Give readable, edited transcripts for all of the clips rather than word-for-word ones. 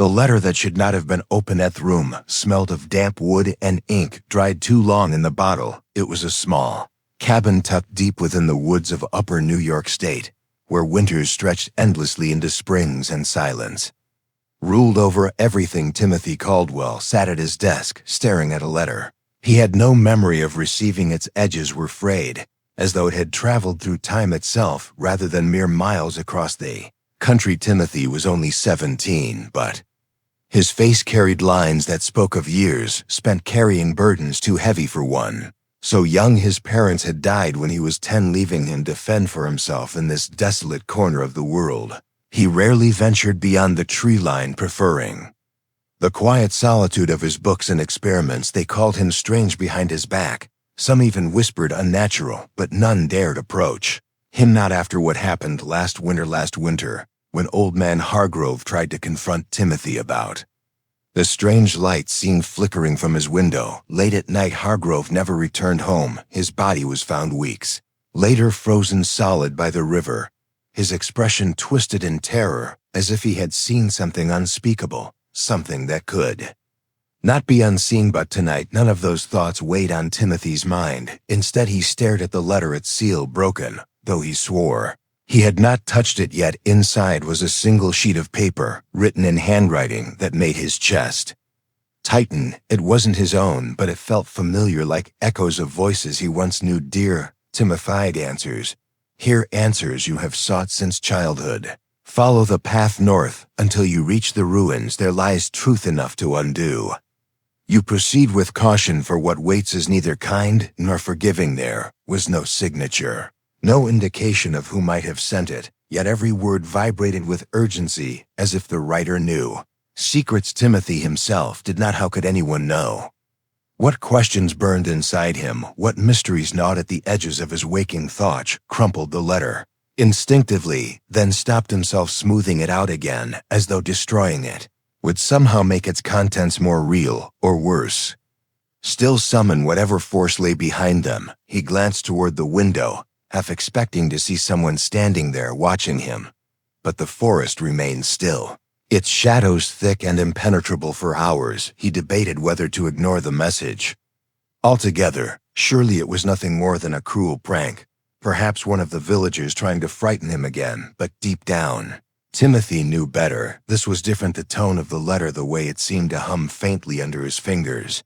The letter that should not have been opened at the room smelled of damp wood and ink dried too long in the bottle. It was a small cabin tucked deep within the woods of upper New York State, where winters stretched endlessly into springs and silence. Ruled over everything, Timothy Caldwell sat at his desk, staring at a letter. He had no memory of receiving. Its edges were frayed, as though it had traveled through time itself rather than mere miles across the country. Timothy was only 17, but his face carried lines that spoke of years spent carrying burdens too heavy for one. So young, his parents had died when he was 10, leaving him to fend for himself in this desolate corner of the world. He rarely ventured beyond the tree line, preferring the quiet solitude of his books and experiments. They called him strange behind his back. Some even whispered unnatural, but none dared approach him, not after what happened last winter, when old man Hargrove tried to confront Timothy about the strange light seen flickering from his window. Late at night, Hargrove never returned home. His body was found weeks later, frozen solid by the river, his expression twisted in terror, as if he had seen something unspeakable, something that could not be unseen. But tonight, none of those thoughts weighed on Timothy's mind. Instead, he stared at the letter, its seal broken, though he swore he had not touched it yet. Inside was a single sheet of paper, written in handwriting that made his chest tighten. It wasn't his own, but it felt familiar, like echoes of voices he once knew. Dear Timothy, answers. Here, answers you have sought since childhood. Follow the path north until you reach the ruins. There lies truth enough to undo. You proceed with caution, for what waits is neither kind nor forgiving. There was no signature, no indication of who might have sent it, yet every word vibrated with urgency, as if the writer knew secrets Timothy himself did not. How could anyone know? What questions burned inside him? What mysteries gnawed at the edges of his waking thoughts? Crumpled the letter instinctively, then stopped himself, smoothing it out again, as though destroying it would somehow make its contents more real, or worse still, summon whatever force lay behind them. He glanced toward the window, half expecting to see someone standing there watching him. But the forest remained still, its shadows thick and impenetrable. For hours, he debated whether to ignore the message altogether. Surely it was nothing more than a cruel prank, perhaps one of the villagers trying to frighten him again. But deep down, Timothy knew better. This was different. The tone of the letter, the way it seemed to hum faintly under his fingers,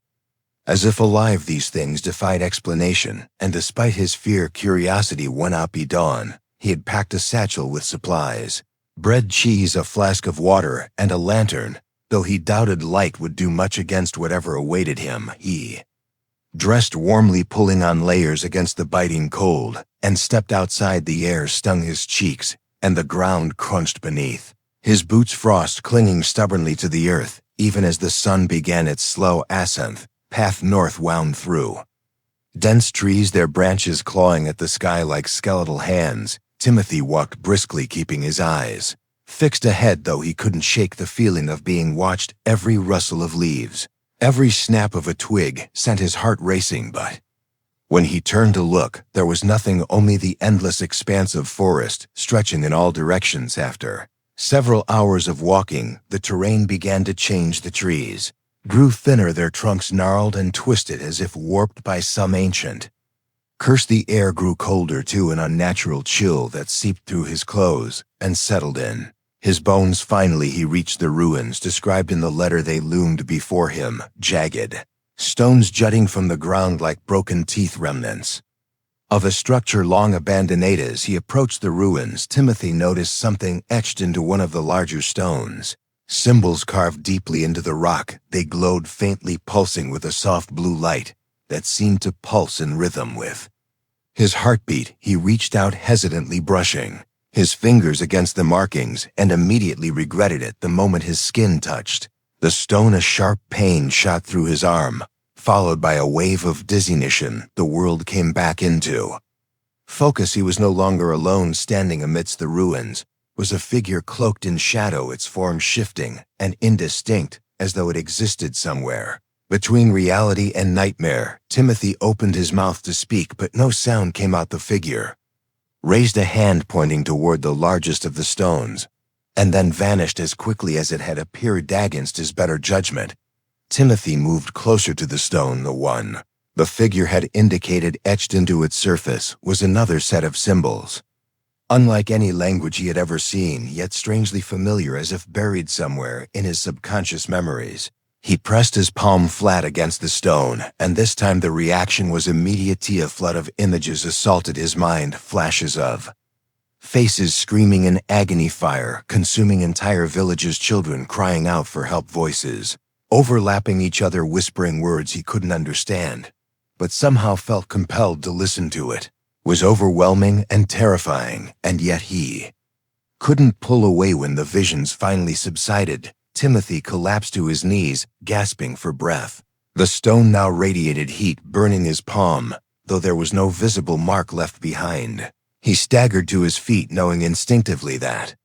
as if alive. These things defied explanation, and despite his fear, curiosity went out. Be dawn. He had packed a satchel with supplies, bread, cheese, a flask of water, and a lantern. Though he doubted light would do much against whatever awaited him, he dressed warmly, pulling on layers against the biting cold, and stepped outside. The air stung his cheeks, and the ground crunched beneath his boots, frost clinging stubbornly to the earth. Even as the sun began its slow ascent, path north wound through dense trees, their branches clawing at the sky like skeletal hands. Timothy walked briskly, keeping his eyes fixed ahead, though he couldn't shake the feeling of being watched. Every rustle of leaves, every snap of a twig sent his heart racing. But when he turned to look, there was nothing, only the endless expanse of forest stretching in all directions. After several hours of walking, the terrain began to change. The trees grew thinner, their trunks gnarled and twisted as if warped by some ancient curse. The air grew colder too, an unnatural chill that seeped through his clothes and settled in his bones. Finally, he reached the ruins described in the letter. They loomed before him, jagged stones jutting from the ground like broken teeth, remnants of a structure long abandoned. As he approached the ruins, Timothy noticed something etched into one of the larger stones. Symbols carved deeply into the rock. They glowed faintly, pulsing with a soft blue light that seemed to pulse in rhythm with his heartbeat. He reached out hesitantly, brushing his fingers against the markings, and immediately regretted it the moment his skin touched the stone. A sharp pain shot through his arm, followed by a wave of dizziness. The world came back into focus. He was no longer alone. Standing amidst the ruins was a figure cloaked in shadow, its form shifting and indistinct, as though it existed somewhere between reality and nightmare. Timothy opened his mouth to speak, but no sound came out. The figure raised a hand, pointing toward the largest of the stones. and then vanished as quickly as it had appeared against his better judgment. Timothy moved closer to the stone. The figure had indicated etched into its surface was another set of symbols. Unlike any language he had ever seen, yet strangely familiar, as if buried somewhere in his subconscious memories. He pressed his palm flat against the stone, and this time the reaction was immediate. A flood of images assaulted his mind, flashes of faces screaming in agony, fire consuming entire villages, children crying out for help, voices overlapping each other, whispering words he couldn't understand, but somehow felt compelled to listen to. It was overwhelming and terrifying, and yet he couldn't pull away. When the visions finally subsided, Timothy collapsed to his knees, gasping for breath. The stone now radiated heat, burning his palm, though there was no visible mark left behind. He staggered to his feet, knowing instinctively that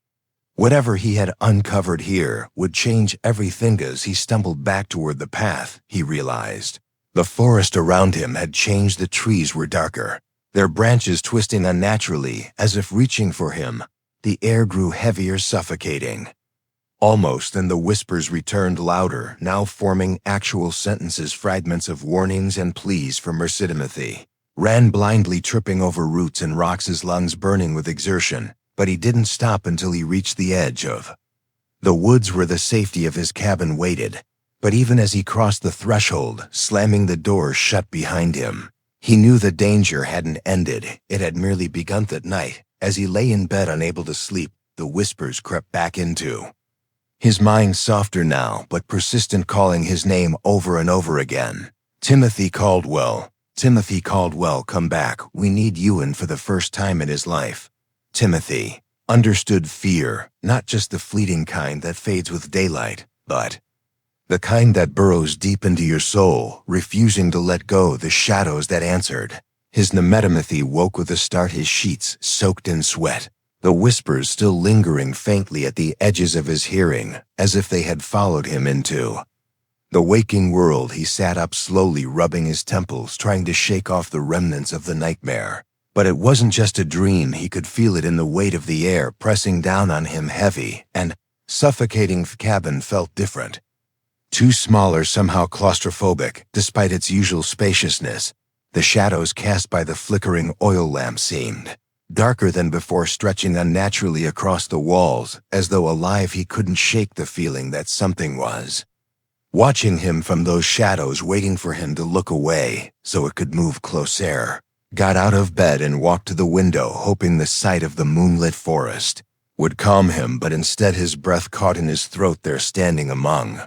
whatever he had uncovered here would change everything. As he stumbled back toward the path, he realized the forest around him had changed. The trees were darker, their branches twisting unnaturally, as if reaching for him. The air grew heavier, suffocating. Almost, and the whispers returned louder, now forming actual sentences, fragments of warnings and pleas for mercy. Timothy ran blindly, tripping over roots and rocks, his lungs burning with exertion, but he didn't stop until he reached the edge of the woods where the safety of his cabin waited. But even as he crossed the threshold, slamming the door shut behind him, he knew the danger hadn't ended. It had merely begun. That night, as he lay in bed unable to sleep, the whispers crept back into his mind, softer now, but persistent, calling his name over and over again. Timothy Caldwell. Timothy Caldwell, come back. We need you. And for the first time in his life, Timothy understood fear, not just the fleeting kind that fades with daylight, but the kind that burrows deep into your soul, refusing to let go. The shadows that answered his Timothy woke with a start, his sheets soaked in sweat, the whispers still lingering faintly at the edges of his hearing, as if they had followed him into the waking world. He sat up slowly, rubbing his temples, trying to shake off the remnants of the nightmare. But it wasn't just a dream. He could feel it in the weight of the air pressing down on him, heavy and suffocating. The cabin felt different. Too smaller, somehow claustrophobic, despite its usual spaciousness. The shadows cast by the flickering oil lamp seemed darker than before, stretching unnaturally across the walls, as though alive. He couldn't shake the feeling that something was watching him from those shadows, waiting for him to look away so it could move closer. Got out of bed and walked to the window, hoping the sight of the moonlit forest would calm him, but instead his breath caught in his throat. There, standing among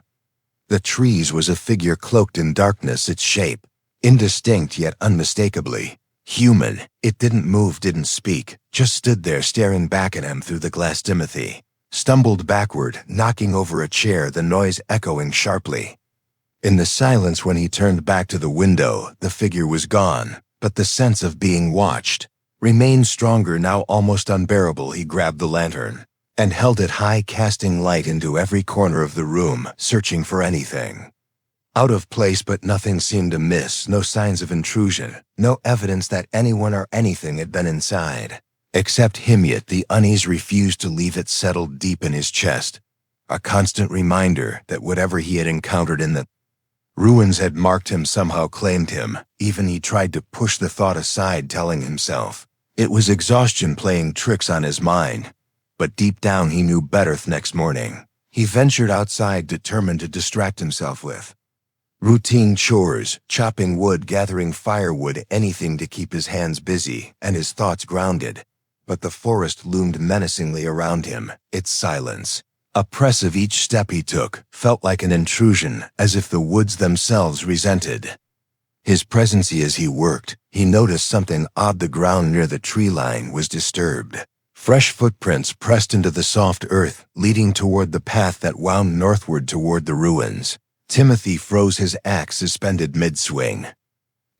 the trees, was a figure cloaked in darkness, its shape indistinct yet unmistakably human. It didn't move, didn't speak, just stood there staring back at him through the glass. Timothy stumbled backward, knocking over a chair, the noise echoing sharply. In the silence, when he turned back to the window, the figure was gone, but the sense of being watched remained stronger, now almost unbearable. He grabbed the lantern and held it high, casting light into every corner of the room, searching for anything out of place, but nothing seemed amiss. No signs of intrusion, no evidence that anyone or anything had been inside, except him. Yet the unease refused to leave. It settled deep in his chest, a constant reminder that whatever he had encountered in the ruins had marked him, somehow claimed him. Even he tried to push the thought aside, telling himself it was exhaustion playing tricks on his mind. But deep down he knew better. Next morning, he ventured outside, determined to distract himself with routine chores, chopping wood, gathering firewood, anything to keep his hands busy and his thoughts grounded. But the forest loomed menacingly around him, its silence oppressive. Each step he took felt like an intrusion, as if the woods themselves resented his presence. As he worked, he noticed something odd. The ground near the tree line was disturbed. Fresh footprints pressed into the soft earth, leading toward the path that wound northward toward the ruins. Timothy froze, his axe suspended mid-swing.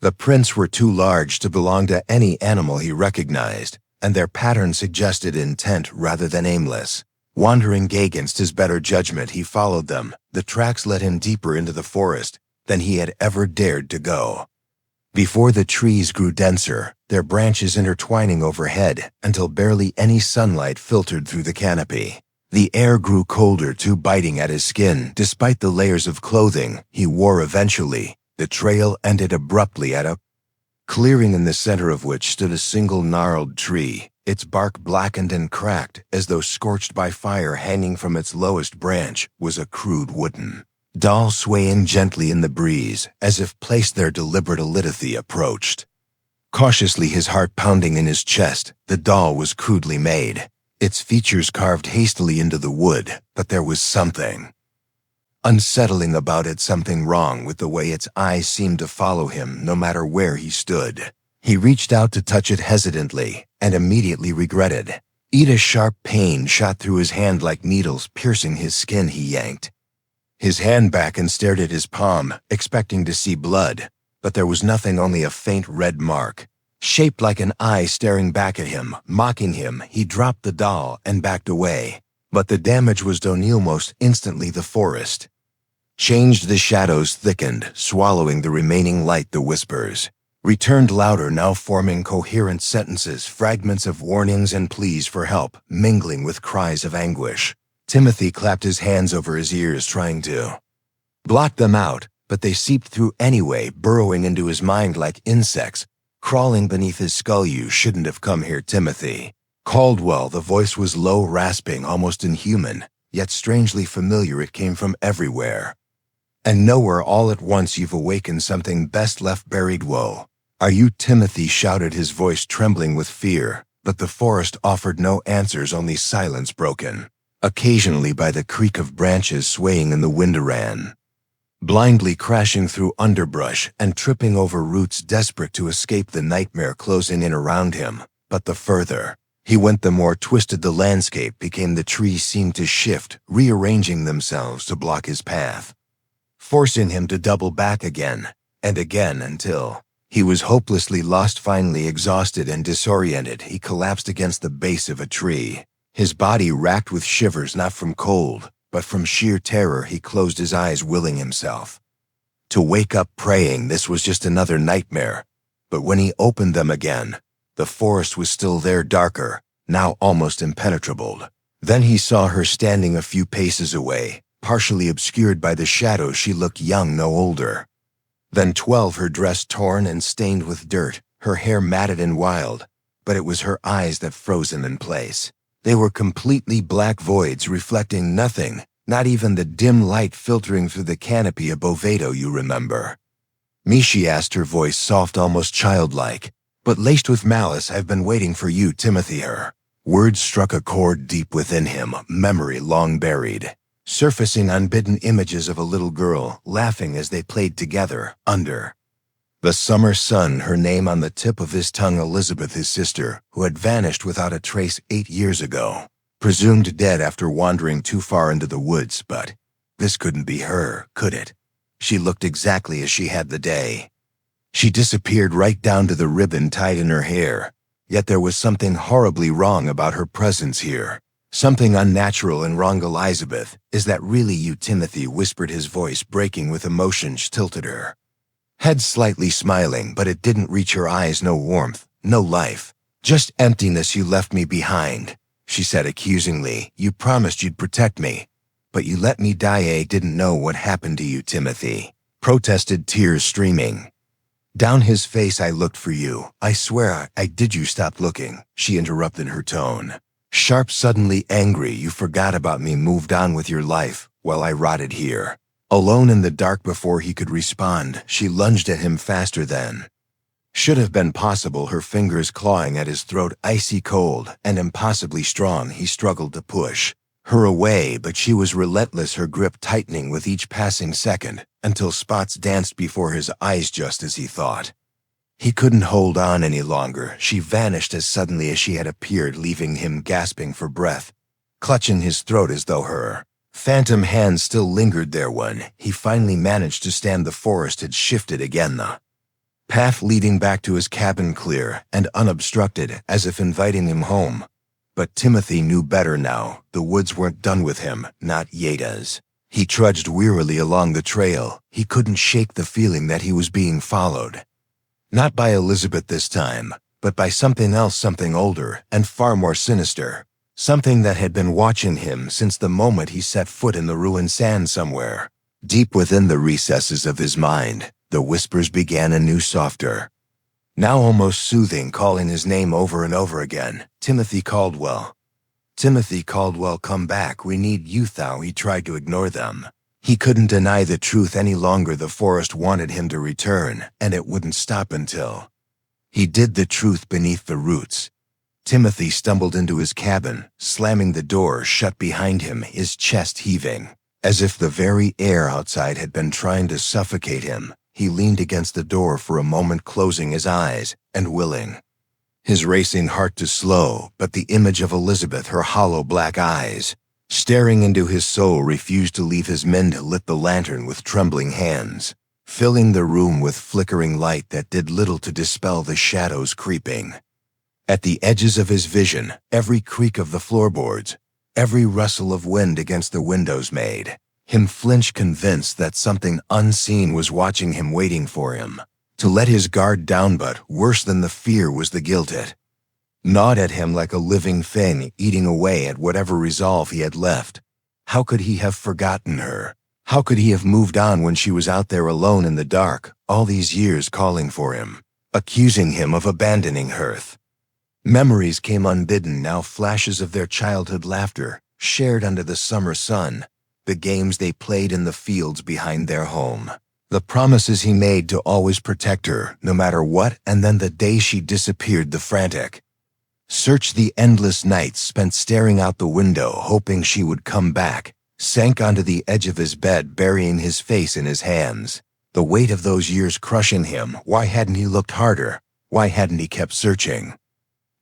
The prints were too large to belong to any animal he recognized, and their pattern suggested intent rather than aimless. Wandering against his better judgment, he followed them. The tracks led him deeper into the forest than he had ever dared to go. Before the trees grew denser, their branches intertwining overhead until barely any sunlight filtered through the canopy. The air grew colder, too biting at his skin. Despite the layers of clothing he wore eventually, the trail ended abruptly at a clearing in the center of which stood a single gnarled tree, its bark blackened and cracked as though scorched by fire. Hanging from its lowest branch was a crude wooden doll swaying gently in the breeze, as if placed there deliberately. Lithy approached. Cautiously, his heart pounding in his chest. The doll was crudely made, its features carved hastily into the wood, but there was something unsettling about it, something wrong with the way its eyes seemed to follow him no matter where he stood. He reached out to touch it hesitantly, and immediately regretted. A sharp pain shot through his hand like needles piercing his skin. He yanked his hand back and stared at his palm, expecting to see blood, but there was nothing, only a faint red mark, shaped like an eye staring back at him, mocking him. He dropped the doll and backed away, but the damage was done. Almost instantly the forest changed. The shadows thickened, swallowing the remaining light. The whispers returned louder, now forming coherent sentences, fragments of warnings and pleas for help, mingling with cries of anguish. Timothy clapped his hands over his ears, trying to block them out, but they seeped through anyway, burrowing into his mind like insects, crawling beneath his skull. You shouldn't have come here, Timothy Caldwell. The voice was low, rasping, almost inhuman, yet strangely familiar. It came from everywhere and nowhere all at once. You've awakened something best left buried. Whoa. Are you? Timothy shouted, his voice trembling with fear, but the forest offered no answers, only silence broken occasionally by the creak of branches swaying in the wind. Ran blindly, crashing through underbrush and tripping over roots, desperate to escape the nightmare closing in around him. But the further he went, the more twisted the landscape became. The trees seemed to shift, rearranging themselves to block his path, forcing him to double back again and again until he was hopelessly lost. Finally, exhausted and disoriented, he collapsed against the base of a tree, his body racked with shivers, not from cold, but from sheer terror. He closed his eyes, willing himself to wake up, praying this was just another nightmare. But when he opened them again, the forest was still there, darker, now almost impenetrable. Then he saw her standing a few paces away, partially obscured by the shadows. She looked young, no older than 12, her dress torn and stained with dirt, her hair matted and wild, but it was her eyes that frozen in place. They were completely black voids, reflecting nothing, not even the dim light filtering through the canopy above. You remember me? She asked, her voice soft, almost childlike, but laced with malice. I've been waiting for you, Timothy. Her words struck a chord deep within him, memory long buried, surfacing unbidden images of a little girl laughing as they played together under the summer sun, her name on the tip of his tongue. Elizabeth, his sister, who had vanished without a trace 8 years ago, presumed dead after wandering too far into the woods. But this couldn't be her, could it? She looked exactly as she had the day she disappeared, right down to the ribbon tied in her hair. Yet there was something horribly wrong about her presence here. Something unnatural and wrong. Elizabeth, is that really you? Timothy whispered, his voice breaking with emotion. She tilted her head slightly, smiling, but it didn't reach her eyes. No warmth, no life, just emptiness. You left me behind, she said accusingly. You promised you'd protect me, but you let me die. I didn't know what happened to you, Timothy protested, tears streaming down his face. I looked for you. I swear I did. You stop looking, she interrupted, her tone sharp, suddenly angry. You forgot about me, moved on with your life, while I rotted here, alone in the dark. Before he could respond, she lunged at him faster than should have been possible, her fingers clawing at his throat, icy cold and impossibly strong. He struggled to push her away, but she was relentless, her grip tightening with each passing second, until spots danced before his eyes. Just as he thought he couldn't hold on any longer, she vanished as suddenly as she had appeared, leaving him gasping for breath, clutching his throat as though her phantom hand still lingered there. When he finally managed to stand, the forest had shifted again, the path leading back to his cabin clear and unobstructed, as if inviting him home. But Timothy knew better now. The woods weren't done with him, not yet. As he trudged wearily along the trail, he couldn't shake the feeling that he was being followed. Not by Elizabeth this time, but by something else, something older and far more sinister. Something that had been watching him since the moment he set foot in the ruined sand somewhere. Deep within the recesses of his mind, the whispers began anew softer. Now almost soothing, calling his name over and over again. Timothy Caldwell. Timothy Caldwell, come back, we need you thou. He tried to ignore them. He couldn't deny the truth any longer. The forest wanted him to return, and it wouldn't stop until he did the truth beneath the roots. Timothy stumbled into his cabin, slamming the door shut behind him, his chest heaving. As if the very air outside had been trying to suffocate him, he leaned against the door for a moment, closing his eyes and willing his racing heart to slow, but the image of Elizabeth, her hollow black eyes, staring into his soul, refused to leave his men to lit the lantern with trembling hands, filling the room with flickering light that did little to dispel the shadows creeping. At the edges of his vision, every creak of the floorboards, every rustle of wind against the windows made him flinch, convinced that something unseen was watching him, waiting for him to let his guard down. But worse than the fear was the guilt. It gnawed at him like a living thing, eating away at whatever resolve he had left. How could he have forgotten her? How could he have moved on when she was out there alone in the dark, all these years calling for him, accusing him of abandoning her? Memories came unbidden now, flashes of their childhood laughter, shared under the summer sun, the games they played in the fields behind their home, the promises he made to always protect her, no matter what, and then the day she disappeared, the frantic search, the endless nights spent staring out the window, hoping she would come back, sank onto the edge of his bed, burying his face in his hands, the weight of those years crushing him. Why hadn't he looked harder? Why hadn't he kept searching?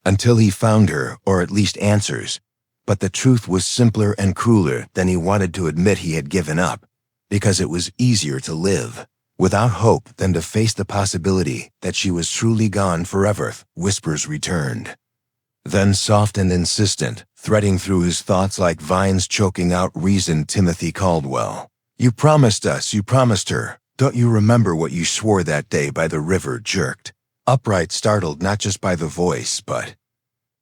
Until he found her, or at least answers. But the truth was simpler and crueler than he wanted to admit. He had given up, because it was easier to live without hope than to face the possibility that she was truly gone forever. Whispers returned. Then soft and insistent, threading through his thoughts like vines choking out reason. Timothy Caldwell. You promised us, you promised her. Don't you remember what you swore that day by the river? Jerked upright, startled not just by the voice, but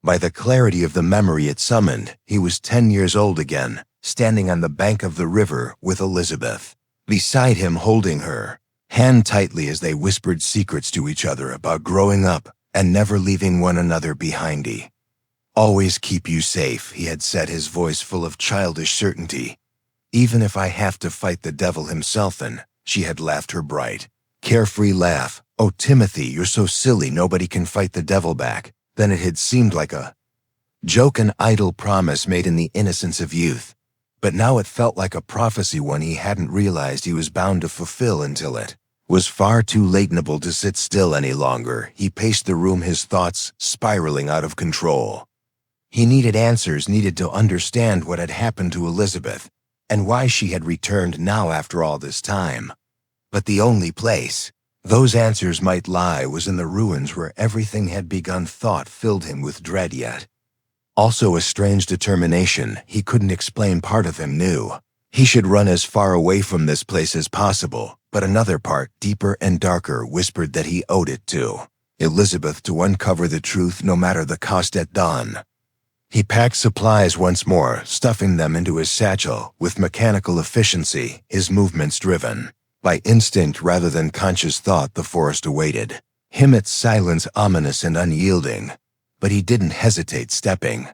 by the clarity of the memory it summoned. He was 10 years old again, standing on the bank of the river with Elizabeth beside him, holding her hand tightly as they whispered secrets to each other about growing up and never leaving one another behind. He always keep you safe, he had said, his voice full of childish certainty. Even if I have to fight the devil himself. And she had laughed her bright, carefree laugh. Oh, Timothy, you're so silly, nobody can fight the devil back. Then it had seemed like a joke, an idle promise made in the innocence of youth. But now it felt like a prophecy, one he hadn't realized he was bound to fulfill until it was far too late. Unable to sit still any longer, he paced the room, his thoughts spiraling out of control. He needed answers, needed to understand what had happened to Elizabeth, and why she had returned now after all this time. But the only place those answers might lie was in the ruins where everything had begun. Thought filled him with dread, yet also a strange determination. He couldn't explain. Part of him knew he should run as far away from this place as possible, but another part, deeper and darker, whispered that he owed it to Elizabeth to uncover the truth no matter the cost. At dawn, he packed supplies once more, stuffing them into his satchel with mechanical efficiency, his movements driven by instinct rather than conscious thought. The forest awaited him, its silence ominous and unyielding, but he didn't hesitate, stepping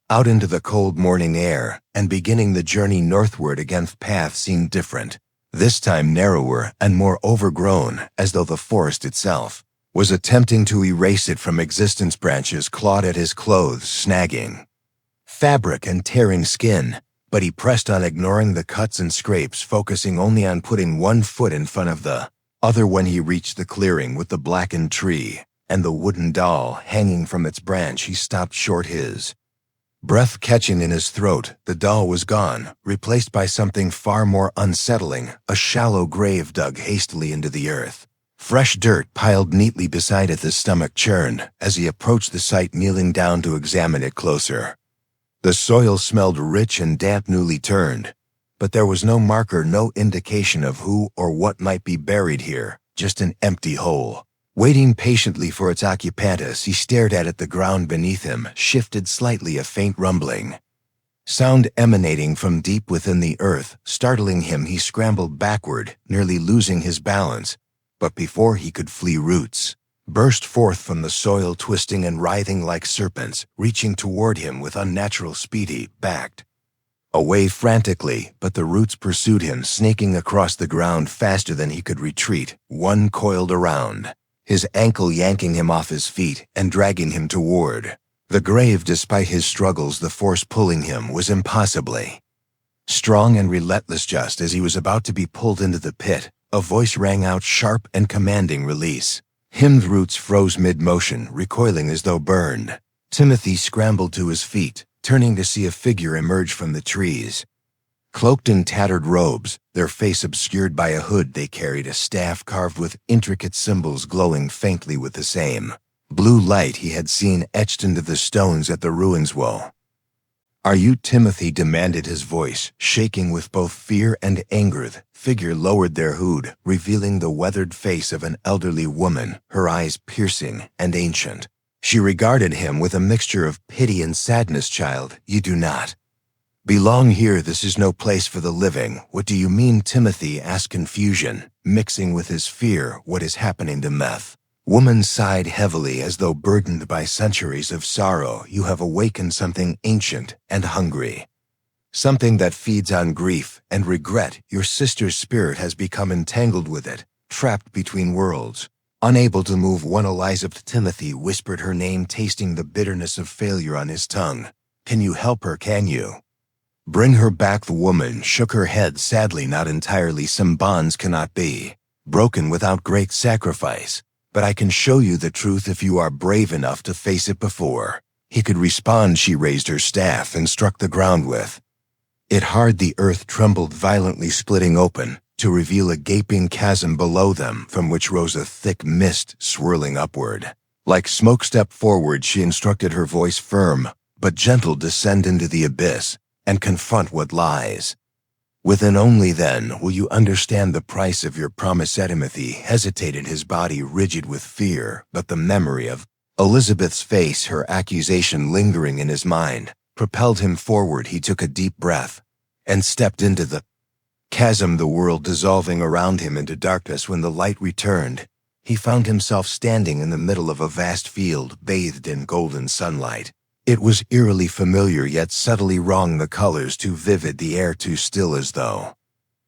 out into the cold morning air and beginning the journey northward. Again, the path seemed different, this time narrower and more overgrown, as though the forest itself was attempting to erase it from existence. Branches clawed at his clothes, snagging fabric and tearing skin, but he pressed on, ignoring the cuts and scrapes, focusing only on putting one foot in front of the other. When he reached the clearing with the blackened tree and the wooden doll hanging from its branch, he stopped short, his breath catching in his throat. The doll was gone, replaced by something far more unsettling, a shallow grave dug hastily into the earth. Fresh dirt piled neatly beside it. His stomach churned as he approached the site, kneeling down to examine it closer. The soil smelled rich and damp, newly turned, but there was no marker, no indication of who or what might be buried here, just an empty hole. Waiting patiently for its occupant as he stared at it, the ground beneath him shifted slightly, a faint rumbling. Sound emanating from deep within the earth. Startling him, he scrambled backward, nearly losing his balance. But before he could flee, roots burst forth from the soil, twisting and writhing like serpents, reaching toward him with unnatural speed. He backed away frantically, but the roots pursued him, snaking across the ground faster than he could retreat. One coiled around his ankle, yanking him off his feet and dragging him toward the grave. Despite his struggles, the force pulling him was impossibly strong and relentless. Just as he was about to be pulled into the pit, a voice rang out, sharp and commanding. Release him. The roots froze mid-motion, recoiling as though burned. Timothy scrambled to his feet, turning to see a figure emerge from the trees. Cloaked in tattered robes, their face obscured by a hood, they carried a staff carved with intricate symbols glowing faintly with the same blue light he had seen etched into the stones at the ruins wall. "Are you Timothy?" demanded his voice, shaking with both fear and anger. The figure lowered their hood, revealing the weathered face of an elderly woman, her eyes piercing and ancient. She regarded him with a mixture of pity and sadness. "Child, you do not belong here. This is no place for the living." "What do you mean?" Timothy asked, confusion mixing with his fear. "What is happening to Meth?" Woman sighed heavily, as though burdened by centuries of sorrow. "You have awakened something ancient and hungry. Something that feeds on grief and regret. Your sister's spirit has become entangled with it, trapped between worlds, unable to move." One Elizabeth. Timothy whispered her name, tasting the bitterness of failure on his tongue. "Can you help her? Can you bring her back?" The woman shook her head sadly. "Not entirely. Some bonds cannot be broken without great sacrifice. But I can show you the truth if you are brave enough to face it." Before he could respond, she raised her staff and struck the ground with it hard. The earth trembled violently, splitting open to reveal a gaping chasm below them, from which rose a thick mist swirling upward like smoke. "Step forward," she instructed, her voice firm but gentle. "Descend into the abyss and confront what lies within. Only then will you understand the price of your promise." Timothy hesitated, his body rigid with fear, but the memory of Elizabeth's face, her accusation lingering in his mind, propelled him forward. He took a deep breath and stepped into the chasm, the world dissolving around him into darkness. When the light returned, he found himself standing in the middle of a vast field, bathed in golden sunlight. It was eerily familiar, yet subtly wrong, the colors too vivid, the air too still, as though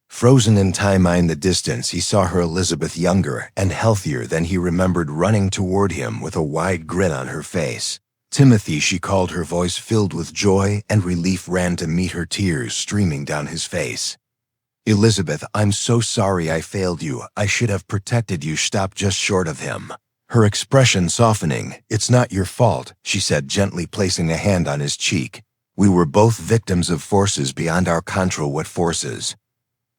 frozen in time. In the distance, he saw her, Elizabeth, younger and healthier than he remembered, running toward him with a wide grin on her face. "Timothy," she called, her voice filled with joy and relief, ran to meet her, tears streaming down his face. "Elizabeth, I'm so sorry I failed you. I should have protected you." Stopped just short of him, her expression softening. "It's not your fault," she said, gently placing a hand on his cheek. "We were both victims of forces beyond our control." "What forces?"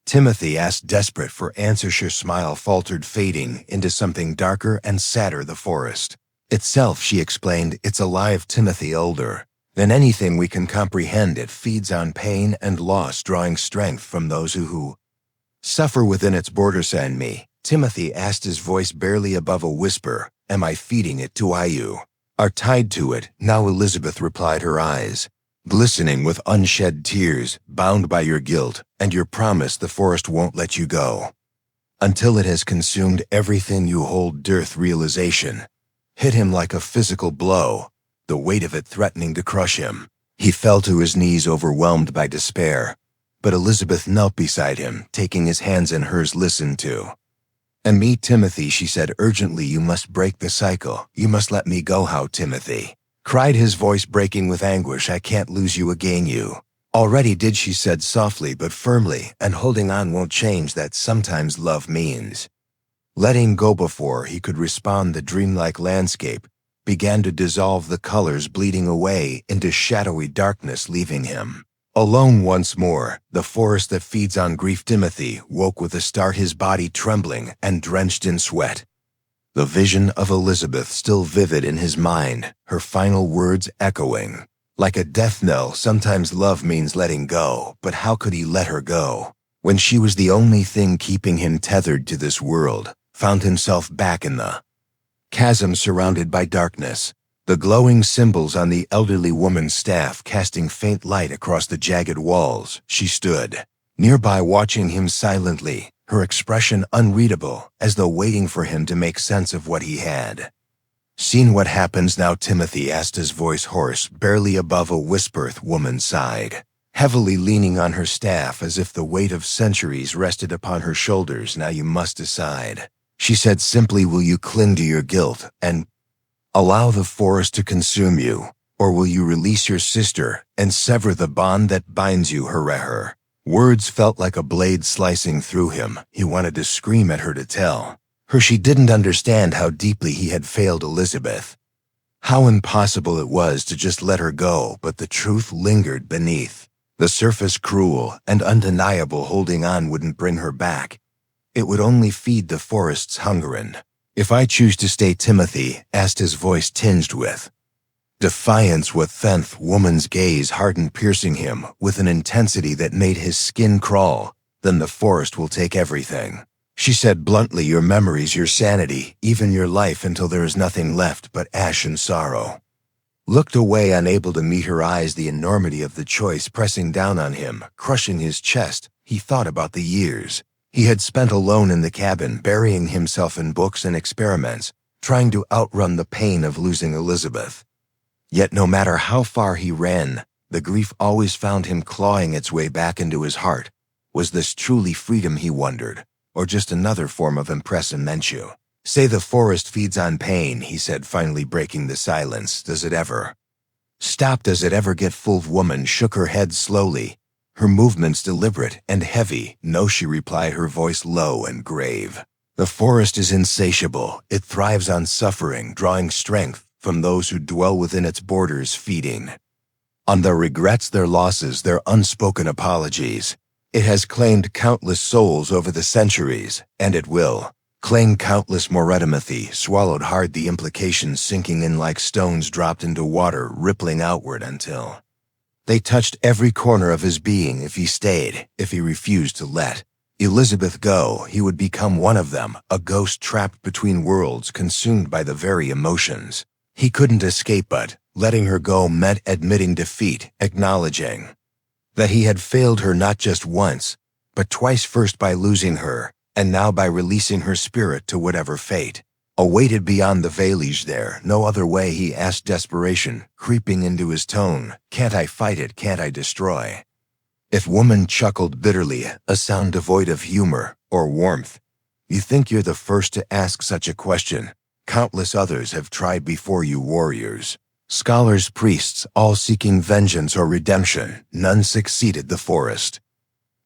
Timothy asked, desperate for answers. Her smile faltered, fading into something darker and sadder. "The forest itself," she explained. "It's alive, Timothy, older than anything we can comprehend. It feeds on pain and loss, drawing strength from those who suffer within its borders." "And me?" Timothy asked, his voice barely above a whisper. "Am I feeding it too? You are tied to it now." Elizabeth replied, her eyes glistening with unshed tears. "Bound by your guilt and your promise, the forest won't let you go until it has consumed everything you hold." Dearth realization hit him like a physical blow, the weight of it threatening to crush him. He fell to his knees, overwhelmed by despair. But Elizabeth knelt beside him, taking his hands in hers. "Listen to and me, Timothy," she said urgently. "You must break the cycle. You must let me go." "How?" Timothy cried, his voice breaking with anguish. "I can't lose you again. You already did," she said softly but firmly, "and holding on won't change that. Sometimes love means letting go." Before he could respond, the dreamlike landscape began to dissolve, the colors bleeding away into shadowy darkness, leaving him alone once more. The forest that feeds on grief. Timothy woke with a start, his body trembling and drenched in sweat. The vision of Elizabeth still vivid in his mind, her final words echoing like a death knell. Sometimes love means letting go, but how could he let her go when she was the only thing keeping him tethered to this world? Found himself back in the chasm surrounded by darkness, the glowing symbols on the elderly woman's staff casting faint light across the jagged walls. She stood nearby, watching him silently, her expression unreadable, as though waiting for him to make sense of what he had. "Seen what happens now?" Timothy asked, his voice hoarse, barely above a whisper. The woman sighed, heavily leaning on her staff as if the weight of centuries rested upon her shoulders. "Now you must decide," she said simply. "Will you cling to your guilt and allow the forest to consume you, or will you release your sister and sever the bond that binds you?" Her words felt like a blade slicing through him. He wanted to scream at her, to tell her she didn't understand how deeply he had failed Elizabeth, how impossible it was to just let her go, but the truth lingered beneath the surface, cruel and undeniable. Holding on wouldn't bring her back. It would only feed the forest's hunger. "And if I choose to stay?" Timothy asked, his voice tinged with defiance. "What then?" The woman's gaze hardened, piercing him with an intensity that made his skin crawl. "Then the forest will take everything," she said bluntly. "Your memories, your sanity, even your life, until there is nothing left but ash and sorrow." Looked away, unable to meet her eyes, the enormity of the choice pressing down on him, crushing his chest. He thought about the years he had spent alone in the cabin, burying himself in books and experiments, trying to outrun the pain of losing Elizabeth. Yet no matter how far he ran, the grief always found him clawing its way back into his heart. Was this truly freedom, he wondered, or just another form of impressmentu? "Say the forest feeds on pain," he said, finally breaking the silence. "Does it ever stop? Does it ever get full?" The woman shook her head slowly, her movements deliberate and heavy. "No," she replied, her voice low and grave. "The forest is insatiable. It thrives on suffering, drawing strength from those who dwell within its borders, feeding on their regrets, their losses, their unspoken apologies. It has claimed countless souls over the centuries, and it will claim countless more." Timothy swallowed hard, the implications sinking in like stones dropped into water, rippling outward until they touched every corner of his being. If he stayed, if he refused to let Elizabeth go, he would become one of them, a ghost trapped between worlds, consumed by the very emotions he couldn't escape. But letting her go meant admitting defeat, acknowledging that he had failed her not just once, but twice, first by losing her, and now by releasing her spirit to whatever fate awaited beyond the village. "There no other way?" he asked, desperation creeping into his tone. "Can't I fight it? Can't I destroy?" If woman chuckled bitterly, a sound devoid of humor or warmth. "You think you're the first to ask such a question? Countless others have tried before you, warriors, scholars, priests, all seeking vengeance or redemption. None succeeded. The forest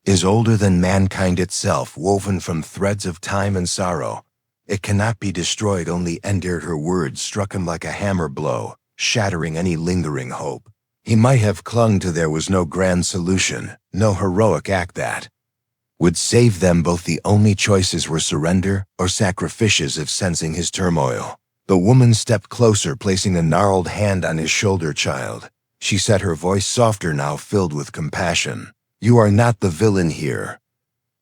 is older than mankind itself, woven from threads of time and sorrow. It cannot be destroyed, only endured." Her words struck him like a hammer blow, shattering any lingering hope he might have clung to. There was no grand solution, no heroic act that would save them both. The only choices were surrender or sacrifices. If sensing his turmoil, the woman stepped closer, placing a gnarled hand on his shoulder. "Child," she said, her voice softer now, filled with compassion, "you are not the villain here.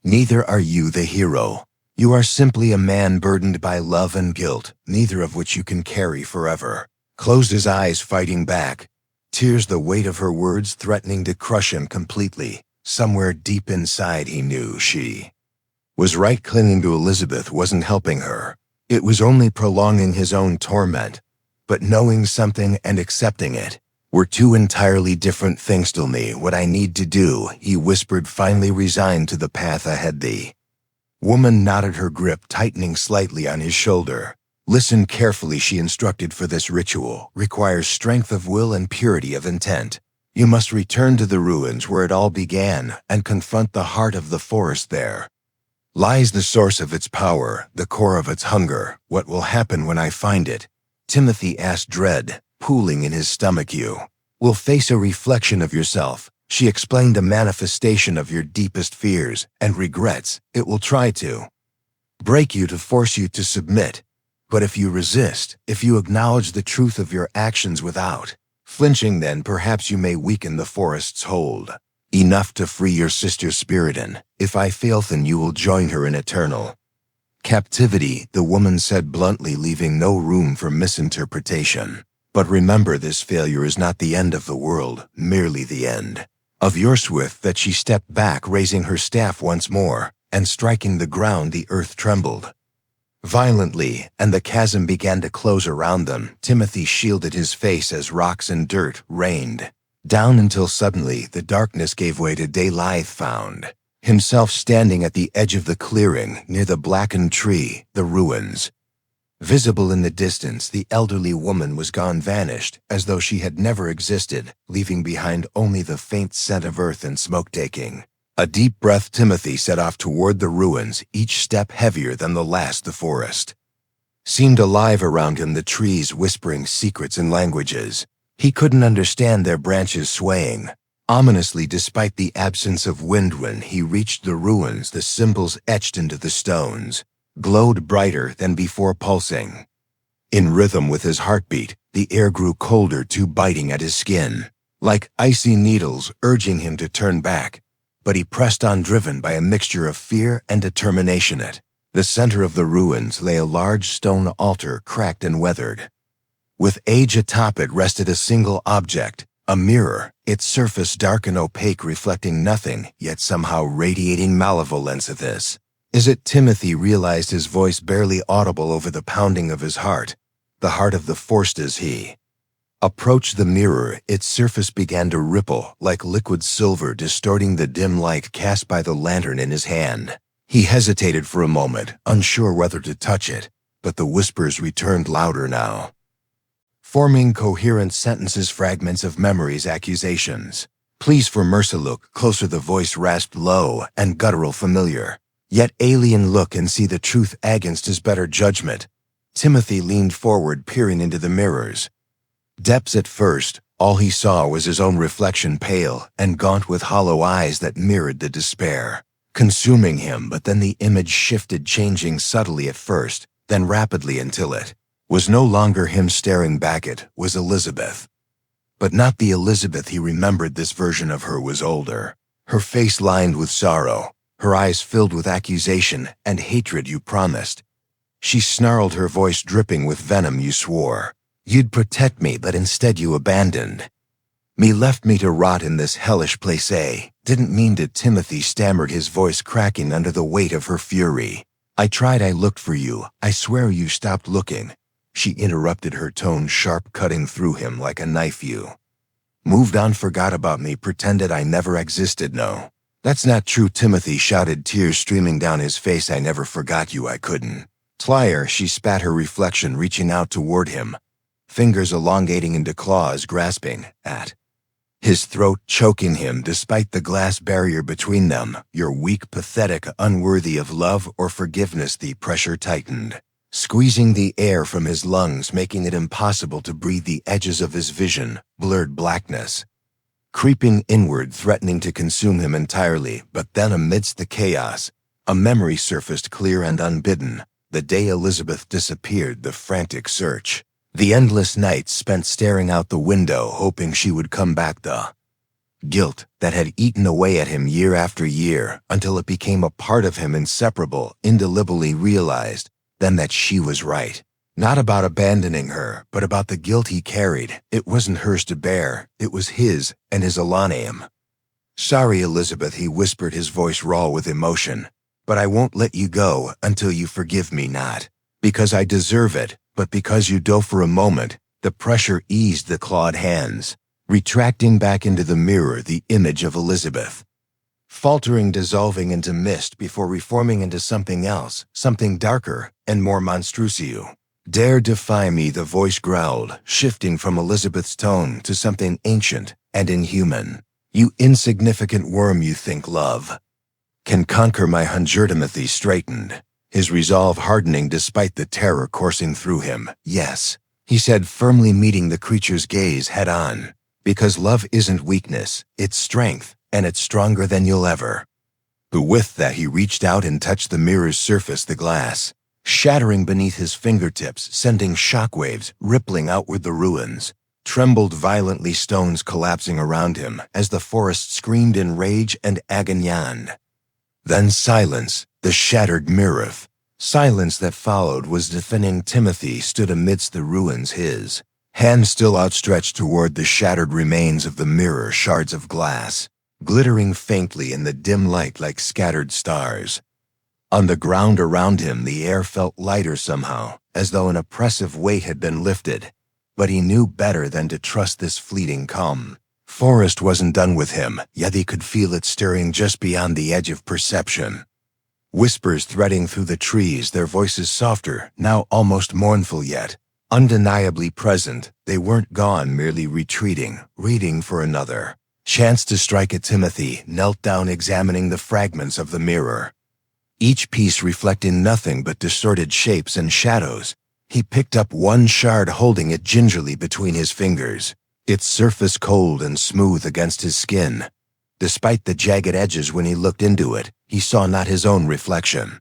Neither are you the hero. You are simply a man burdened by love and guilt, neither of which you can carry forever." Closed his eyes, fighting back tears, the weight of her words threatening to crush him completely. Somewhere deep inside he knew she was right. Clinging to Elizabeth wasn't helping her. It was only prolonging his own torment. But knowing something and accepting it were two entirely different things. "Tell me what I need to do," he whispered, finally resigned to the path ahead. The woman nodded, her grip tightening slightly on his shoulder. "Listen carefully," she instructed. "For this ritual requires strength of will and purity of intent. You must return to the ruins where it all began and confront the heart of the forest. There lies the source of its power, the core of its hunger." "What will happen when I find it?" Timothy asked, dread pooling in his stomach. "You will face a reflection of yourself," she explained, "a manifestation of your deepest fears and regrets. It will try to break you, to force you to submit. But if you resist, if you acknowledge the truth of your actions without flinching, then perhaps you may weaken the forest's hold enough to free your sister's spirit. And if I fail, then you will join her in eternal Captivity, the woman said bluntly, leaving no room for misinterpretation. But remember, this failure is not the end of the world, merely the end of your swift. That she stepped back, raising her staff once more, and striking the ground, the earth trembled violently, and the chasm began to close around them. Timothy shielded his face as rocks and dirt rained down until suddenly the darkness gave way to daylight. Found himself standing at the edge of the clearing, near the blackened tree, the ruins. Visible in the distance, the elderly woman was gone, vanished, as though she had never existed, leaving behind only the faint scent of earth and smoke. Taking a deep breath, Timothy set off toward the ruins, each step heavier than the last. The forest seemed alive around him, the trees whispering secrets in languages he couldn't understand, their branches swaying ominously despite the absence of wind. When he reached the ruins, the symbols etched into the stones glowed brighter than before, pulsing in rhythm with his heartbeat. The air grew colder, too, biting at his skin like icy needles, urging him to turn back. But he pressed on, driven by a mixture of fear and determination. At the center of the ruins lay a large stone altar, cracked and weathered. With age atop it rested a single object, a mirror, its surface dark and opaque, reflecting nothing, yet somehow radiating malevolence. This is it, Timothy realized, his voice barely audible over the pounding of his heart, the heart of the forest. As he approached the mirror, its surface began to ripple like liquid silver, distorting the dim light cast by the lantern in his hand. He hesitated for a moment, unsure whether to touch it, but the whispers returned louder now, forming coherent sentences, fragments of memories, accusations. Pleas for mercy. Look closer, the voice rasped, low and guttural, familiar, yet alien. Look and see the truth against his better judgment. Timothy leaned forward, peering into the mirror's depths. At first, all he saw was his own reflection, pale and gaunt, with hollow eyes that mirrored the despair consuming him. But then the image shifted, changing subtly at first, then rapidly, until it was no longer him staring back. It was Elizabeth. But not the Elizabeth he remembered. This version of her was older, her face lined with sorrow, her eyes filled with accusation and hatred. You promised, she snarled, her voice dripping with venom. You swore you'd protect me, but instead you abandoned me, left me to rot in this hellish place. Didn't mean to. Timothy stammered, his voice cracking under the weight of her fury. I tried, I looked for you. I swear you stopped looking. She interrupted, her tone sharp, cutting through him like a knife. You moved on, forgot about me, pretended I never existed. No, that's not true, Timothy shouted, tears streaming down his face. I never forgot you. I couldn't. Liar, she spat, her reflection reaching out toward him, fingers elongating into claws, grasping at his throat, choking him despite the glass barrier between them. You're weak, pathetic, unworthy of love or forgiveness. The pressure tightened, squeezing the air from his lungs, making it impossible to breathe. The edges of his vision, blurred, blackness creeping inward, threatening to consume him entirely. But then, amidst the chaos, a memory surfaced, clear and unbidden. The day Elizabeth disappeared, the frantic search, the endless nights spent staring out the window, hoping she would come back, the guilt that had eaten away at him year after year, until it became a part of him, inseparable. Indelibly realized then that she was right. Not about abandoning her, but about the guilt he carried. It wasn't hers to bear, it was his and his Alanaim. Sorry, Elizabeth, he whispered, his voice raw with emotion, but I won't let you go until you forgive me, not because I deserve it, but because you do. For a moment, the pressure eased, the clawed hands retracting back into the mirror, the image of Elizabeth, faltering, dissolving into mist before reforming into something else, something darker and more monstrous. You dare defy me, the voice growled, shifting from Elizabeth's tone to something ancient and inhuman. You insignificant worm, you think love can conquer my hunger? Timothy straightened, his resolve hardening despite the terror coursing through him. Yes, he said, firmly meeting the creature's gaze head on, because love isn't weakness, it's strength, and it's stronger than you'll ever. But with that, he reached out and touched the mirror's surface, the glass shattering beneath his fingertips, sending shockwaves rippling outward. The ruins trembled violently, stones collapsing around him as the forest screamed in rage and agony. Then silence, the shattered mirror Silence that followed was deafening. Timothy stood amidst the ruins, his hand still outstretched toward the shattered remains of the mirror, shards of glass, glittering faintly in the dim light like scattered stars. On the ground around him, the air felt lighter somehow, as though an oppressive weight had been lifted. But he knew better than to trust this fleeting calm. Forest wasn't done with him, yet he could feel it stirring just beyond the edge of perception. Whispers threading through the trees, their voices softer, now almost mournful yet undeniably present. They weren't gone, merely retreating, reading for another chance to strike at. Timothy knelt down, examining the fragments of the mirror, each piece reflecting nothing but distorted shapes and shadows. He picked up one shard, holding it gingerly between his fingers, its surface cold and smooth against his skin. Despite the jagged edges, when he looked into it, he saw not his own reflection,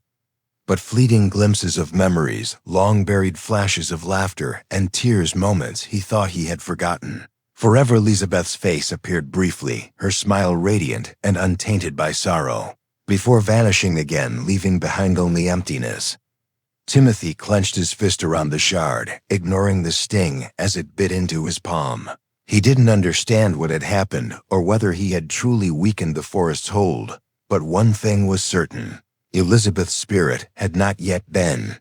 but fleeting glimpses of memories, long-buried flashes of laughter and tears, moments he thought he had forgotten. Forever. Elizabeth's face appeared briefly, her smile radiant and untainted by sorrow, before vanishing again, leaving behind only emptiness. Timothy clenched his fist around the shard, ignoring the sting as it bit into his palm. He didn't understand what had happened or whether he had truly weakened the forest's hold, but one thing was certain: Elizabeth's spirit had not yet been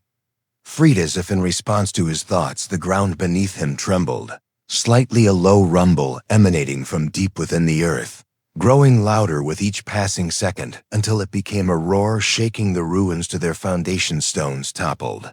freed. As if in response to his thoughts, the ground beneath him trembled, slightly, a low rumble emanating from deep within the earth, growing louder with each passing second until it became a roar, shaking the ruins to their foundation stones toppled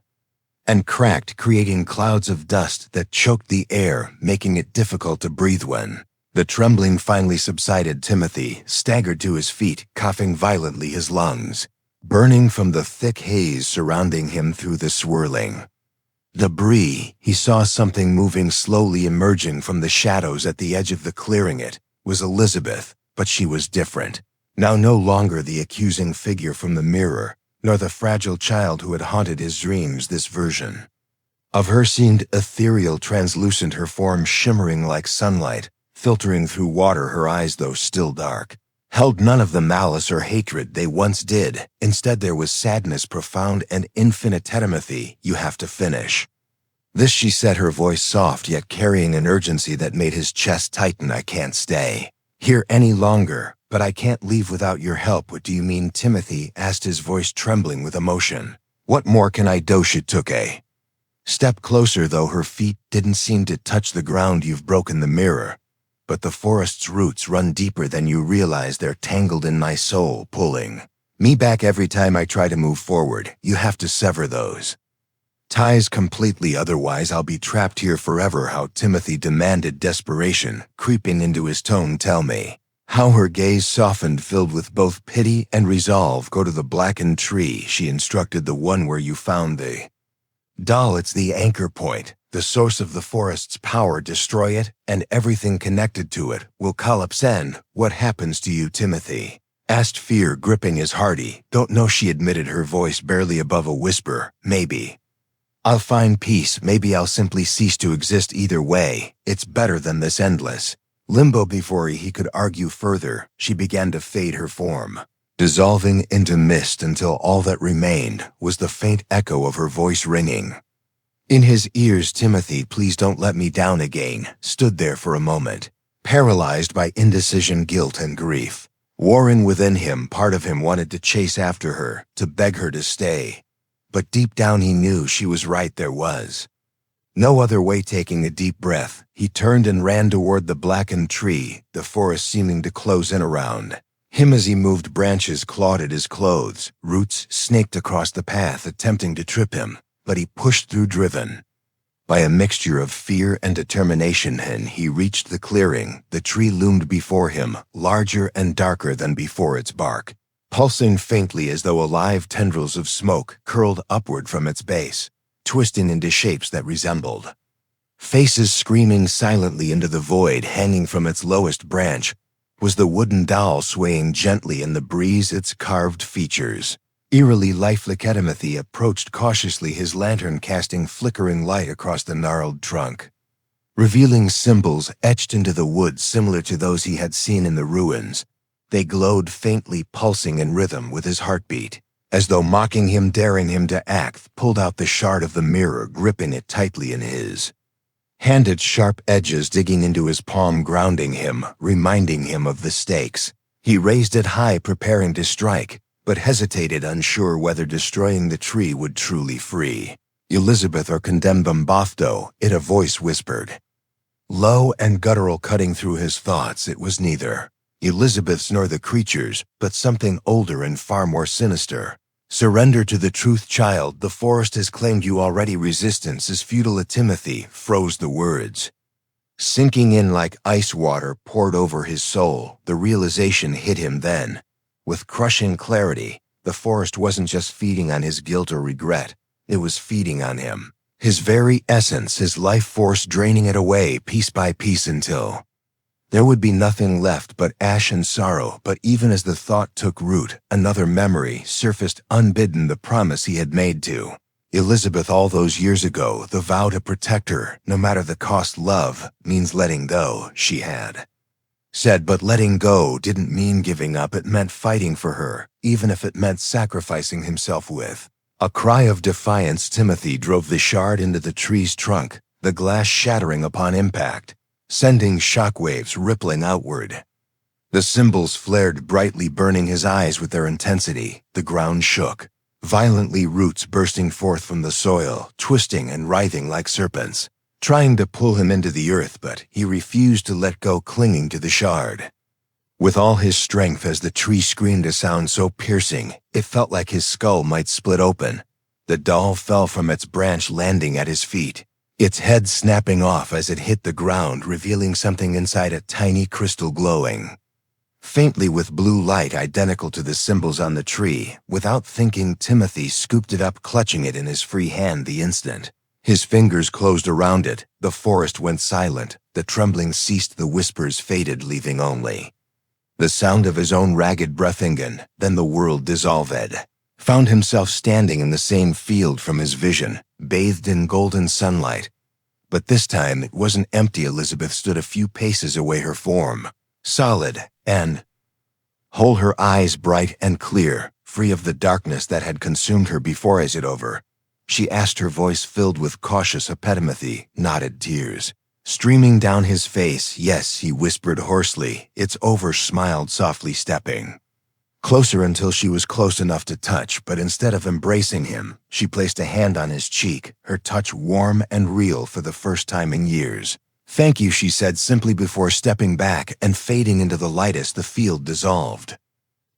and cracked, creating clouds of dust that choked the air, making it difficult to breathe. When the trembling finally subsided, Timothy staggered to his feet, coughing violently, his lungs burning from the thick haze surrounding him. Through the swirling debris, he saw something moving slowly, emerging from the shadows at the edge of the clearing. It was Elizabeth, but she was different. Now no longer the accusing figure from the mirror, nor the fragile child who had haunted his dreams. This version of her seemed ethereal, translucent, her form shimmering like sunlight, filtering through water. Her eyes, though still dark, held none of the malice or hatred they once did. Instead, there was sadness, profound and infinite. "Timothy, you have to finish this," she said, her voice soft yet carrying an urgency that made his chest tighten. "I can't stay here any longer, but I can't leave without your help." "What do you mean?" Timothy asked, his voice trembling with emotion. "What more can I do?" She took a step closer, though her feet didn't seem to touch the ground. "You've broken the mirror, but the forest's roots run deeper than you realize. They're tangled in my soul, pulling me back every time I try to move forward. You have to sever those ties completely, otherwise I'll be trapped here forever." "How?" Timothy demanded, desperation creeping into his tone. "Tell me how." Her gaze softened, filled with both pity and resolve. "Go to the blackened tree," she instructed, "the one where you found the doll. It's the anchor point, the source of the forest's power. Destroy it, and everything connected to it will collapse." "And what happens to you?" Timothy asked, fear gripping his heart. "Don't know," she admitted, her voice barely above a whisper. "Maybe I'll find peace. Maybe I'll simply cease to exist. Either way, it's better than this endless limbo." Before he could argue further, she began to fade, her form dissolving into mist until all that remained was the faint echo of her voice ringing in his ears. "Timothy, please don't let me down again." Stood there for a moment, paralyzed by indecision, guilt, and grief warring within him. Part of him wanted to chase after her, to beg her to stay, but deep down he knew she was right. There was no other way. Taking a deep breath, he turned and ran toward the blackened tree, the forest seeming to close in around him as he moved. Branches clawed at his clothes, roots snaked across the path, attempting to trip him, but he pushed through, driven by a mixture of fear and determination. And he reached the clearing. The tree loomed before him, larger and darker than before, its bark pulsing faintly as though alive. Tendrils of smoke curled upward from its base, twisting into shapes that resembled faces. Screaming silently into the void, hanging from its lowest branch, was the wooden doll, swaying gently in the breeze, its carved features eerily lifelike. Timothy approached cautiously, his lantern casting flickering light across the gnarled trunk, revealing symbols etched into the wood similar to those he had seen in the ruins. They glowed faintly, pulsing in rhythm with his heartbeat. as though mocking him, daring him to act, pulled out the shard of the mirror, gripping it tightly in his hand, its sharp edges digging into his palm, grounding him, reminding him of the stakes. He raised it high, preparing to strike, but hesitated, unsure whether destroying the tree would truly free Elizabeth or condemn them both, though, a voice whispered. Low and guttural, cutting through his thoughts, it was neither Elizabeth's nor the creature's, but something older and far more sinister. Surrender to the truth, child. The forest has claimed you already. Resistance is futile. Timothy froze, the words sinking in like ice water poured over his soul. The realization hit him then, with crushing clarity. The forest wasn't just feeding on his guilt or regret. It was feeding on him. His very essence, his life force, draining it away piece by piece until there would be nothing left but ash and sorrow. But even as the thought took root, another memory surfaced unbidden, the promise he had made to Elizabeth all those years ago, the vow to protect her, no matter the cost. Love means letting go, she had said, but letting go didn't mean giving up. It meant fighting for her, even if it meant sacrificing himself. With a cry of defiance, Timothy drove the shard into the tree's trunk, the glass shattering upon impact, sending shockwaves rippling outward. The symbols flared brightly, burning his eyes with their intensity. The ground shook violently, roots bursting forth from the soil, twisting and writhing like serpents, trying to pull him into the earth, but he refused to let go, clinging to the shard with all his strength. As the tree screamed a sound so piercing, it felt like his skull might split open, the doll fell from its branch, landing at his feet, its head snapping off as it hit the ground, revealing something inside, a tiny crystal glowing faintly with blue light identical to the symbols on the tree. Without thinking, Timothy scooped it up, clutching it in his free hand. The instant his fingers closed around it, the forest went silent. The trembling ceased, the whispers faded, leaving only the sound of his own ragged breathing. Then the world dissolved. Found himself standing in the same field from his vision, bathed in golden sunlight. But this time it wasn't empty. Elizabeth stood a few paces away, her form solid and whole, her eyes bright and clear, free of the darkness that had consumed her before. Is it over? She asked, her voice filled with cautious Timothy nodded, tears streaming down his face. Yes, he whispered hoarsely. It's over, smiled softly, stepping closer until she was close enough to touch. But instead of embracing him, she placed a hand on his cheek, her touch warm and real for the first time in years. Thank you, she said simply, before stepping back and fading into the light as the field dissolved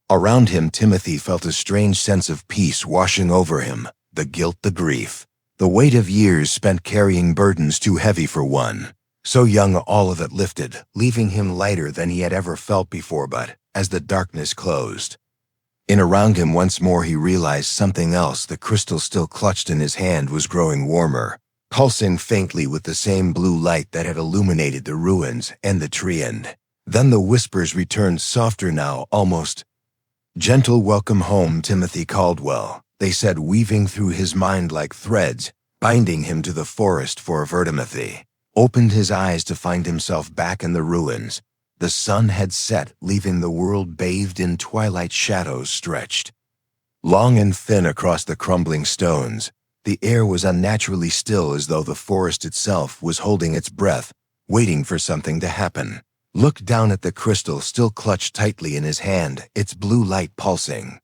around him. Timothy felt a strange sense of peace washing over him, the guilt, the grief, the weight of years spent carrying burdens too heavy for one so young. All of it lifted, leaving him lighter than he had ever felt before. But as the darkness closed in around him once more, he realized something else. The crystal still clutched in his hand was growing warmer, pulsing faintly with the same blue light that had illuminated the ruins and the tree. And then the whispers returned, softer now, almost gentle. Welcome home, Timothy Caldwell, they said, weaving through his mind like threads, binding him to the forest for Timothy opened his eyes to find himself back in the ruins. The sun had set, leaving the world bathed in twilight. Shadows stretched long and thin across the crumbling stones. The air was unnaturally still, as though the forest itself was holding its breath, waiting for something to happen. Looked down at the crystal still clutched tightly in his hand, its blue light pulsing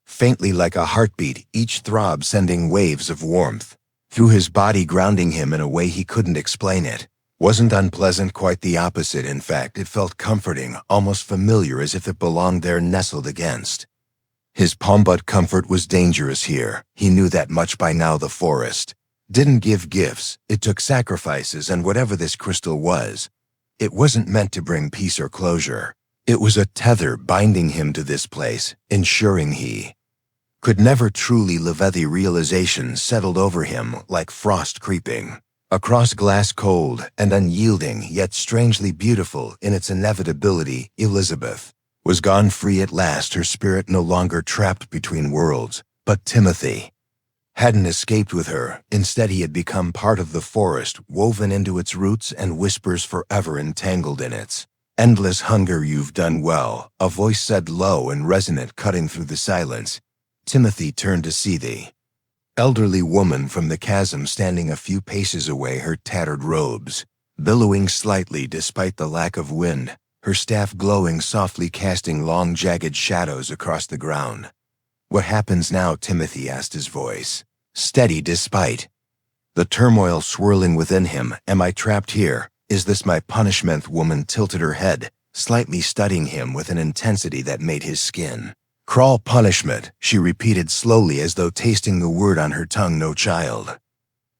faintly like a heartbeat, each throb sending waves of warmth through his body, grounding him in a way he couldn't explain. It wasn't unpleasant, quite the opposite. In fact, it felt comforting, almost familiar, as if it belonged there, nestled against his palm. But comfort was dangerous here. He knew that much by now. The forest didn't give gifts, it took sacrifices, and whatever this crystal was, it wasn't meant to bring peace or closure. It was a tether binding him to this place, ensuring he could never truly live. The realization settled over him like frost creeping across glass, cold and unyielding, yet strangely beautiful in its inevitability. Elizabeth was gone, free at last, her spirit no longer trapped between worlds. But Timothy hadn't escaped with her. Instead, he had become part of the forest, woven into its roots and whispers, forever entangled in its endless hunger. You've done well, a voice said, low and resonant, cutting through the silence. Timothy turned to see the elderly woman from the chasm standing a few paces away, her tattered robes billowing slightly despite the lack of wind, her staff glowing softly, casting long jagged shadows across the ground. "What happens now?" Timothy asked, his voice steady despite the turmoil swirling within him. "Am I trapped here? Is this my punishment?" The woman tilted her head, slightly studying him with an intensity that made his skin crawl. "Punishment," she repeated slowly, as though tasting the word on her tongue. "No, child.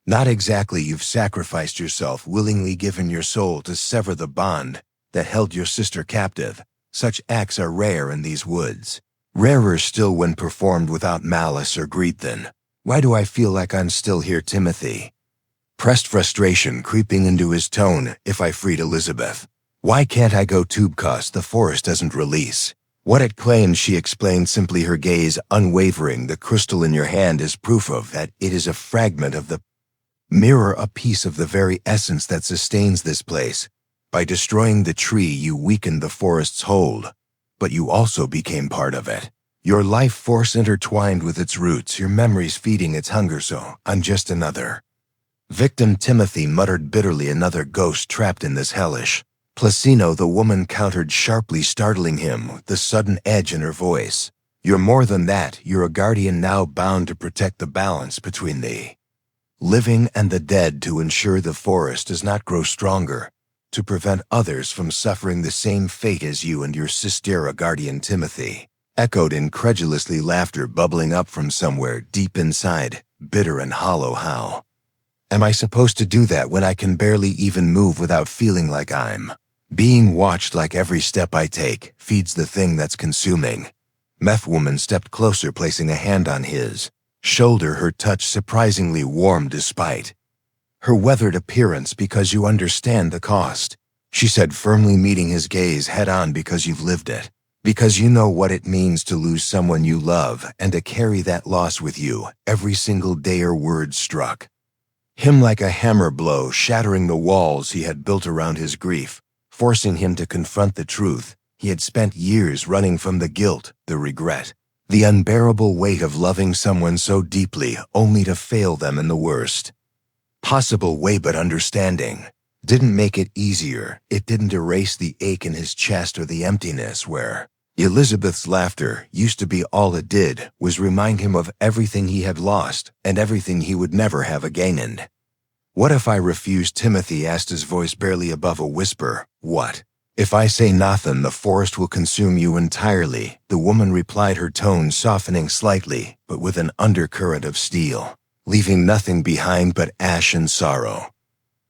Not exactly. You've sacrificed yourself, willingly given your soul to sever the bond that held your sister captive. Such acts are rare in these woods. Rarer still when performed without malice or greed. Then why do I feel like I'm still here?" Timothy pressed, frustration creeping into his tone. "If I freed Elizabeth, why can't I go too? Because the forest doesn't release what it claims," she explained simply, her gaze unwavering. "The crystal in your hand is proof of that. It is a fragment of the mirror, a piece of the very essence that sustains this place. By destroying the tree, you weakened the forest's hold, but you also became part of it. Your life force intertwined with its roots, your memories feeding its hunger. So I'm just another victim." Timothy muttered bitterly. "Another ghost trapped in this hellish placino," the woman countered sharply, startling him with the sudden edge in her voice. "You're more than that. You're a guardian now, bound to protect the balance between the living and the dead, to ensure the forest does not grow stronger, to prevent others from suffering the same fate as you and your sister." "A guardian?" Timothy echoed incredulously, laughter bubbling up from somewhere deep inside, bitter and hollow. "How am I supposed to do that when I can barely even move without feeling like I'm being watched? Like every step I take feeds the thing that's consuming." Meth woman stepped closer, placing a hand on his shoulder, her touch surprisingly warm despite her weathered appearance. "Because you understand the cost," she said firmly, meeting his gaze head on. "Because you've lived it. Because you know what it means to lose someone you love and to carry that loss with you every single day." Her words struck him like a hammer blow, shattering the walls he had built around his grief, forcing him to confront the truth. He had spent years running from the guilt, the regret, the unbearable weight of loving someone so deeply only to fail them in the worst possible way. But understanding didn't make it easier. It didn't erase the ache in his chest or the emptiness where Elizabeth's laughter used to be. All it did was remind him of everything he had lost and everything he would never have again. "And what if I refuse?" Timothy asked, his voice barely above a whisper. "What if I say nothing? The forest will consume you entirely," the woman replied, her tone softening slightly, but with an undercurrent of steel, "leaving nothing behind but ash and sorrow.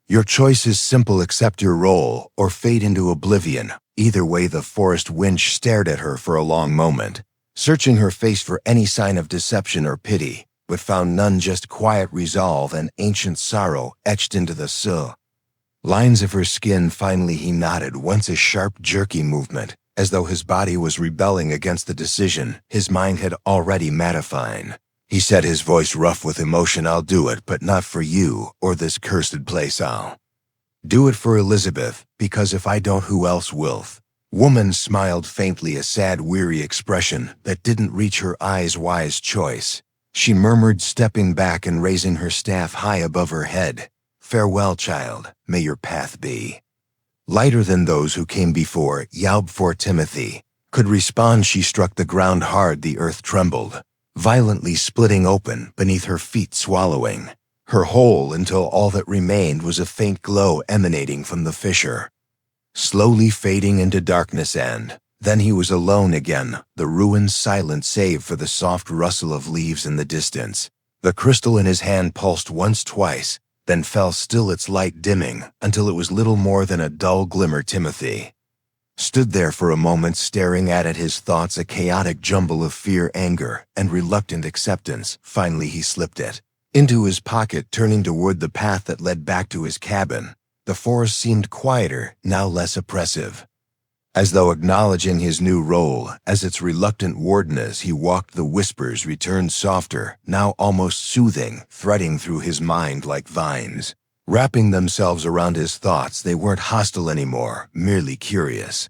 Your choice is simple: accept your role or fade into oblivion. Either way." The forest winch stared at her for a long moment, searching her face for any sign of deception or pity, but found none, just quiet resolve and ancient sorrow etched into the lines of her skin. Finally he nodded, once a sharp, jerky movement, as though his body was rebelling against the decision his mind had already modified. He said, his voice rough with emotion, "I'll do it, but not for you or this cursed place. I'll do it for Elizabeth, because if I don't, who else will?" Woman smiled faintly, a sad, weary expression that didn't reach her eyes. "Wise choice," she murmured, stepping back and raising her staff high above her head. "Farewell, child. May your path be lighter than those who came before." Yaub, before Timothy could respond, she struck the ground hard. The earth trembled, violently splitting open beneath her feet, swallowing her whole, until all that remained was a faint glow emanating from the fissure, slowly fading into darkness. And then he was alone again, the ruins silent save for the soft rustle of leaves in the distance. The crystal in his hand pulsed once, twice, then fell still, its light dimming until it was little more than a dull glimmer. Timothy stood there for a moment, staring at it, his thoughts a chaotic jumble of fear, anger, and reluctant acceptance. Finally he slipped it into his pocket, turning toward the path that led back to his cabin. The forest seemed quieter, now less oppressive. As though acknowledging his new role as its reluctant warden, as he walked, the whispers returned, softer, now almost soothing, threading through his mind like vines, wrapping themselves around his thoughts. They weren't hostile anymore, merely curious,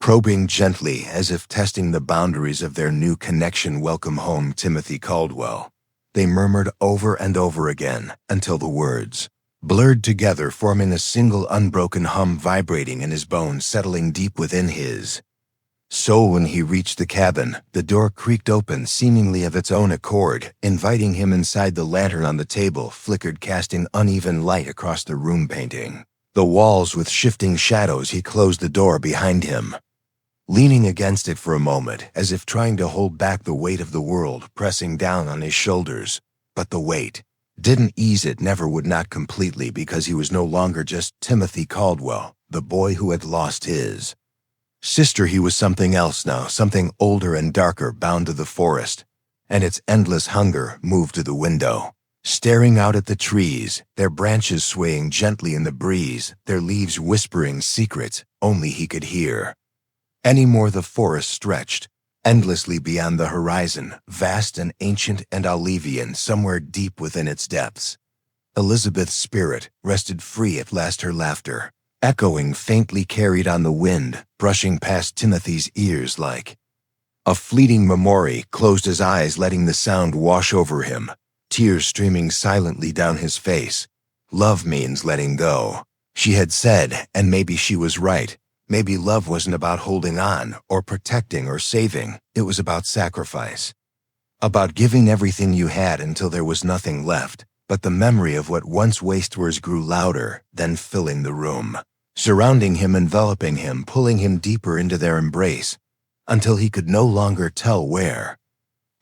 probing gently as if testing the boundaries of their new connection. Welcome home, Timothy Caldwell. They murmured over and over again until the words blurred together, forming a single unbroken hum vibrating in his bones, settling deep within his soul. When he reached the cabin, the door creaked open seemingly of its own accord, inviting him inside. The lantern on the table flickered, casting uneven light across the room, painting the walls with shifting shadows. He closed the door behind him, leaning against it for a moment, as if trying to hold back the weight of the world pressing down on his shoulders. But the weight didn't ease. It never would, not completely, because he was no longer just Timothy Caldwell, the boy who had lost his sister. He was something else now, something older and darker, bound to the forest, and its endless hunger. Moved to the window, staring out at the trees, their branches swaying gently in the breeze, their leaves whispering secrets only he could hear. Anymore, the forest stretched endlessly beyond the horizon, vast and ancient and Olivian, somewhere deep within its depths. Elizabeth's spirit rested free at last, her laughter echoing faintly, carried on the wind, brushing past Timothy's ears like a fleeting memory. Closed his eyes, letting the sound wash over him, tears streaming silently down his face. Love means letting go, she had said, and maybe she was right. Maybe love wasn't about holding on or protecting or saving. It was about sacrifice, about giving everything you had until there was nothing left. But the memory of what once waste words grew louder, then filling the room, surrounding him, enveloping him, pulling him deeper into their embrace, until he could no longer tell where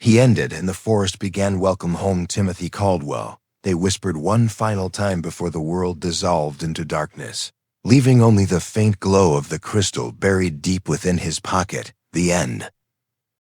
he ended and the forest began. Welcome home, Timothy Caldwell, they whispered one final time before the world dissolved into darkness, leaving only the faint glow of the crystal buried deep within his pocket. The end.